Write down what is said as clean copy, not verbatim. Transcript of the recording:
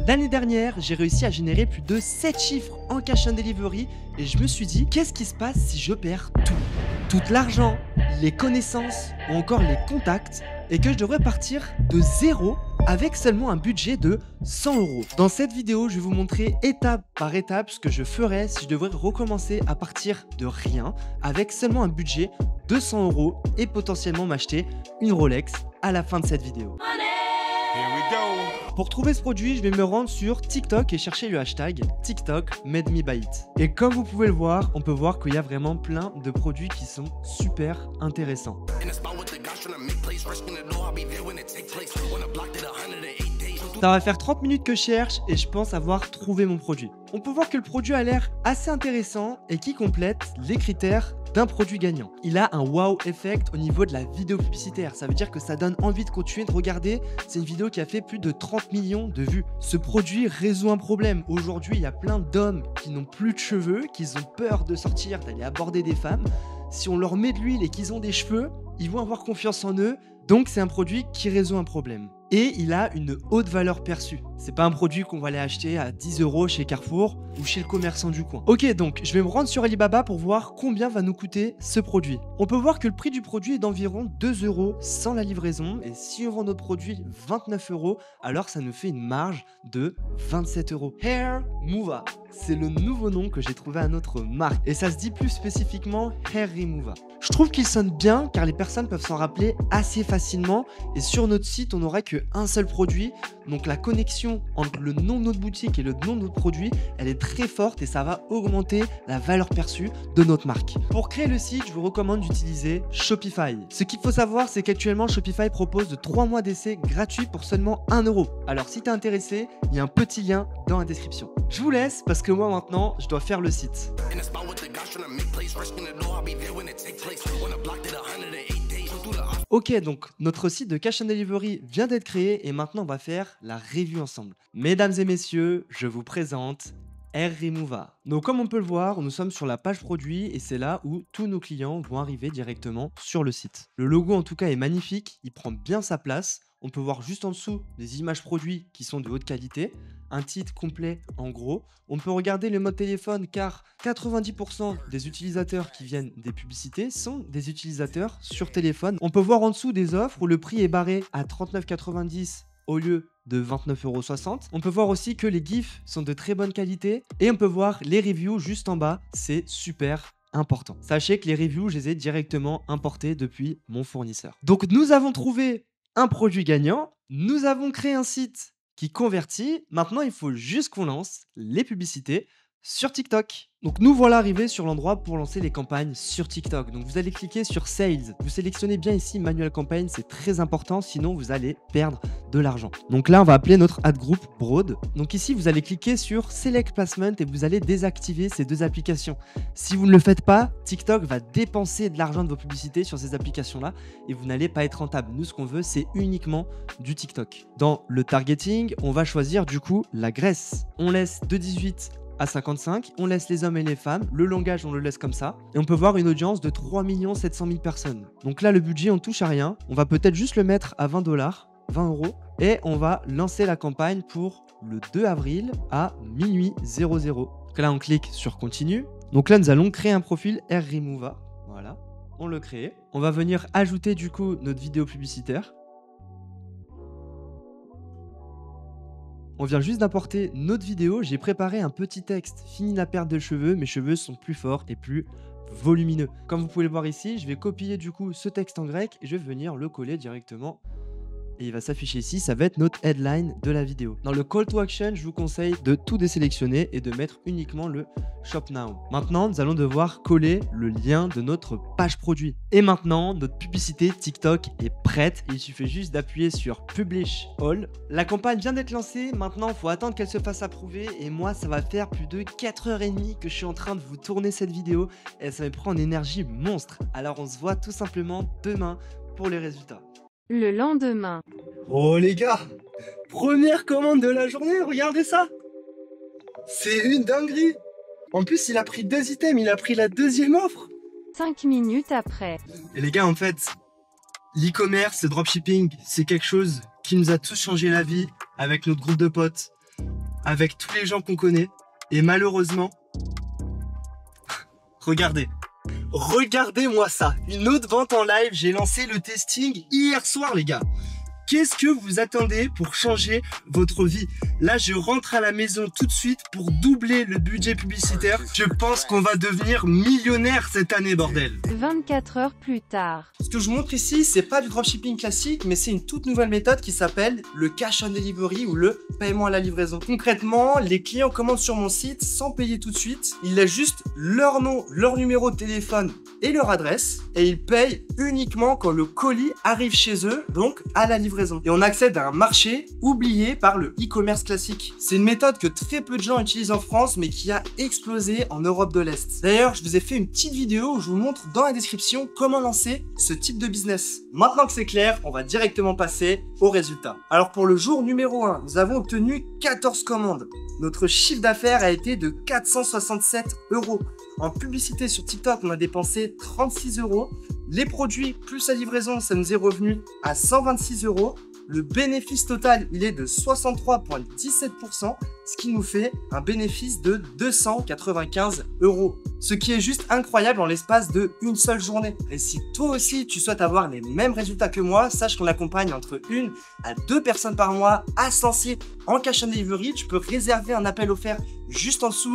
L'année dernière, j'ai réussi à générer plus de 7 chiffres en cash and delivery et je me suis dit, qu'est-ce qui se passe si je perds tout? Tout l'argent, les connaissances ou encore les contacts et que je devrais partir de zéro avec seulement un budget de 100 €. Dans cette vidéo, je vais vous montrer étape par étape ce que je ferais si je devrais recommencer à partir de rien avec seulement un budget de 100 € et potentiellement m'acheter une Rolex à la fin de cette vidéo. Pour trouver ce produit, je vais me rendre sur TikTok et chercher le hashtag TikTok Made Me Buy It. Et comme vous pouvez le voir, on peut voir qu'il y a vraiment plein de produits qui sont super intéressants. Ça va faire 30 minutes que je cherche et je pense avoir trouvé mon produit. On peut voir que le produit a l'air assez intéressant et qui complète les critères d'un produit gagnant. Il a un wow effect au niveau de la vidéo publicitaire. Ça veut dire que ça donne envie de continuer de regarder. C'est une vidéo qui a fait plus de 30 millions de vues. Ce produit résout un problème. Aujourd'hui, il y a plein d'hommes qui n'ont plus de cheveux, qui ont peur de sortir, d'aller aborder des femmes. Si on leur met de l'huile et qu'ils ont des cheveux, ils vont avoir confiance en eux. Donc c'est un produit qui résout un problème. Et il a une haute valeur perçue. C'est pas un produit qu'on va aller acheter à 10 € chez Carrefour ou chez le commerçant du coin. Ok, donc je vais me rendre sur Alibaba pour voir combien va nous coûter ce produit. On peut voir que le prix du produit est d'environ 2 € sans la livraison. Et si on vend notre produit 29 €, alors ça nous fait une marge de 27 €. Hair Mova, c'est le nouveau nom que j'ai trouvé à notre marque. Et ça se dit plus spécifiquement Hair Remova. Je trouve qu'il sonne bien car les personnes peuvent s'en rappeler assez facilement. Et sur notre site, on n'aurait qu'un seul produit. Donc la connexion entre le nom de notre boutique et le nom de notre produit, elle est très forte et ça va augmenter la valeur perçue de notre marque. Pour créer le site, je vous recommande d'utiliser Shopify. Ce qu'il faut savoir, c'est qu'actuellement Shopify propose de 3 mois d'essai gratuit pour seulement 1 €. Alors si t'es intéressé, il y a un petit lien dans la description. Je vous laisse parce que moi maintenant, je dois faire le site. Ok, donc notre site de Cash and Delivery vient d'être créé et maintenant on va faire la review ensemble. Mesdames et messieurs, je vous présente Hair Remova. Donc comme on peut le voir, nous sommes sur la page produit et c'est là où tous nos clients vont arriver directement sur le site. Le logo en tout cas est magnifique, il prend bien sa place. On peut voir juste en dessous des images produits qui sont de haute qualité, un titre complet en gros. On peut regarder le mode téléphone car 90% des utilisateurs qui viennent des publicités sont des utilisateurs sur téléphone. On peut voir en dessous des offres où le prix est barré à 39,90 € au lieu de 29,60 €. On peut voir aussi que les GIFs sont de très bonne qualité et on peut voir les reviews juste en bas, c'est super important. Sachez que les reviews, je les ai directement importés depuis mon fournisseur. Donc nous avons trouvé un produit gagnant, nous avons créé un site qui convertit, maintenant il faut juste qu'on lance les publicités sur TikTok. Donc nous voilà arrivés sur l'endroit pour lancer les campagnes sur TikTok. Donc vous allez cliquer sur Sales. Vous sélectionnez bien ici Manuel Campaign, c'est très important, sinon vous allez perdre de l'argent. Donc là on va appeler notre ad group Broad. Donc ici vous allez cliquer sur Select Placement et vous allez désactiver ces deux applications. Si vous ne le faites pas, TikTok va dépenser de l'argent de vos publicités sur ces applications-là et vous n'allez pas être rentable. Nous ce qu'on veut c'est uniquement du TikTok. Dans le targeting, on va choisir du coup la Grèce. On laisse de 18 à 55, on laisse les hommes et les femmes, le langage on le laisse comme ça, et on peut voir une audience de 3 700 000 personnes. Donc là le budget on touche à rien, on va peut-être juste le mettre à 20 $, 20 €, et on va lancer la campagne pour le 2 avril à minuit 00. Donc là on clique sur continue, donc là nous allons créer un profil Hair Remova, voilà, on le crée, on va venir ajouter du coup notre vidéo publicitaire. On vient juste d'importer notre vidéo, j'ai préparé un petit texte. Fini la perte de cheveux, mes cheveux sont plus forts et plus volumineux. Comme vous pouvez le voir ici, je vais copier du coup ce texte en grec et je vais venir le coller directement. Et il va s'afficher ici, ça va être notre headline de la vidéo. Dans le call to action, je vous conseille de tout désélectionner et de mettre uniquement le Shop Now. Maintenant, nous allons devoir coller le lien de notre page produit. Et maintenant, notre publicité TikTok est prête. Il suffit juste d'appuyer sur Publish All. La campagne vient d'être lancée. Maintenant, il faut attendre qu'elle se fasse approuver. Et moi, ça va faire plus de 4h30 que je suis en train de vous tourner cette vidéo. Et ça me prend une énergie monstre. Alors, on se voit tout simplement demain pour les résultats. Le lendemain. Oh les gars, première commande de la journée, regardez ça. C'est une dinguerie. En plus, il a pris 2 items, il a pris la deuxième offre. 5 minutes après. Et les gars, en fait, l'e-commerce, le dropshipping, c'est quelque chose qui nous a tous changé la vie avec notre groupe de potes. avec tous les gens qu'on connaît. Et malheureusement, regardez. Regardez-moi ça. Une autre vente en live. J'ai lancé le testing hier soir, les gars. Qu'est-ce que vous attendez pour changer votre vie? Là, je rentre à la maison tout de suite pour doubler le budget publicitaire. Je pense qu'on va devenir millionnaire cette année, bordel. 24 heures plus tard. Ce que je vous montre ici, c'est pas du dropshipping classique, mais c'est une toute nouvelle méthode qui s'appelle le cash on delivery ou le paiement à la livraison. Concrètement, les clients commandent sur mon site sans payer tout de suite. Ils laissent juste leur nom, leur numéro de téléphone et leur adresse et ils payent uniquement quand le colis arrive chez eux, donc à la livraison. Et on accède à un marché oublié par le e-commerce classique. C'est une méthode que très peu de gens utilisent en France, mais qui a explosé en Europe de l'Est. D'ailleurs, je vous ai fait une petite vidéo où je vous montre dans la description comment lancer ce type de business. Maintenant que c'est clair, on va directement passer aux résultats. Alors pour le jour numéro 1, nous avons obtenu 14 commandes. Notre chiffre d'affaires a été de 467 €. En publicité sur TikTok, on a dépensé 36 €. Les produits plus la livraison, ça nous est revenu à 126 €. Le bénéfice total, il est de 63,17%, ce qui nous fait un bénéfice de 295 €. Ce qui est juste incroyable en l'espace de une seule journée. Et si toi aussi tu souhaites avoir les mêmes résultats que moi, sache qu'on accompagne entre 1 à 2 personnes par mois à se lancer en cash on delivery. Tu peux réserver un appel offert juste en dessous.